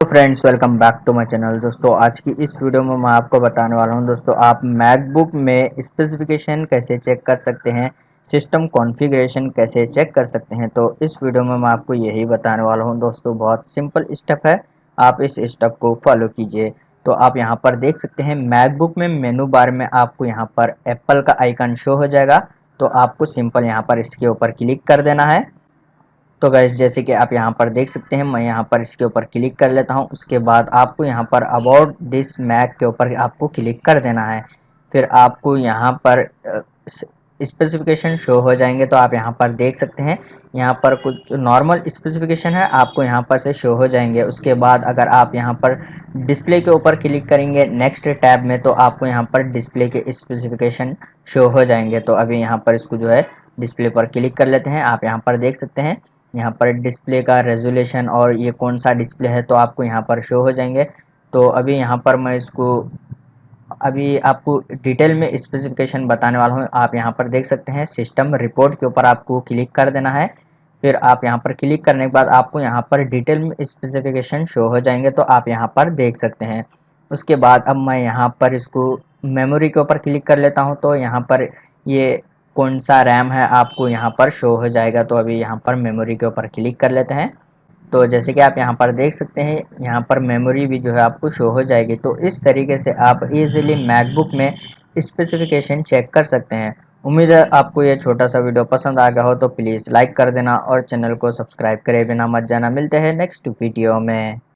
तो friends, welcome back to my channel. दोस्तों, आज की इस वीडियो में मैं आपको बताने वाला हूं दोस्तों, आप मैकबुक में स्पेसिफिकेशन कैसे चेक कर सकते हैं, सिस्टम कॉन्फ़िगरेशन कैसे चेक कर सकते हैं। तो इस वीडियो में मैं आपको यही बताने वाला हूं दोस्तों। बहुत सिंपल स्टेप है, आप इस स्टेप को फॉलो कीजिए। तो आप यहाँ पर देख सकते हैं, मैकबुक में मेनू बार में आपको यहाँ पर एप्पल का आइकन शो हो जाएगा। तो आपको सिंपल यहाँ पर इसके ऊपर क्लिक कर देना है। तो गाइस, जैसे कि आप यहाँ पर देख सकते हैं, मैं यहाँ पर इसके ऊपर क्लिक कर लेता हूँ। उसके बाद आपको यहाँ पर अबाउट दिस मैक के ऊपर आपको क्लिक कर देना है। फिर आपको यहाँ पर स्पेसिफिकेशन शो हो जाएंगे। तो आप यहाँ पर देख सकते हैं, यहाँ पर कुछ नॉर्मल स्पेसिफिकेशन है, आपको यहाँ पर से शो हो जाएंगे। उसके बाद अगर आप यहाँ पर डिस्प्ले के ऊपर क्लिक करेंगे नेक्स्ट टैब में, तो आपको यहाँ पर डिस्प्ले के स्पेसिफिकेशन शो हो जाएंगे। तो अभी यहाँ पर इसको जो है डिस्प्ले पर क्लिक कर लेते हैं। आप यहाँ पर देख सकते हैं, यहाँ पर डिस्प्ले का रेजोल्यूशन और ये कौन सा डिस्प्ले है, तो आपको यहाँ पर शो हो जाएंगे। तो अभी यहाँ पर मैं इसको अभी आपको डिटेल में स्पेसिफिकेशन बताने वाला हूँ। आप यहाँ पर देख सकते हैं, सिस्टम रिपोर्ट के ऊपर आपको क्लिक कर देना है। फिर आप यहाँ पर क्लिक करने के बाद आपको यहाँ पर डिटेल में स्पेसिफिकेशन शो हो जाएंगे। तो आप यहाँ पर देख सकते हैं। उसके बाद अब मैं यहाँ पर इसको मेमोरी के ऊपर क्लिक कर लेता हूँ। तो यहाँ पर ये कौन सा रैम है आपको यहाँ पर शो हो जाएगा। तो अभी यहाँ पर मेमोरी के ऊपर क्लिक कर लेते हैं। तो जैसे कि आप यहाँ पर देख सकते हैं, यहाँ पर मेमोरी भी जो है आपको शो हो जाएगी। तो इस तरीके से आप इजीली मैकबुक में स्पेसिफिकेशन चेक कर सकते हैं। उम्मीद है आपको ये छोटा सा वीडियो पसंद आ गया हो, तो प्लीज़ लाइक कर देना और चैनल को सब्सक्राइब करे बिना मत जाना। मिलते हैं नेक्स्ट वीडियो में।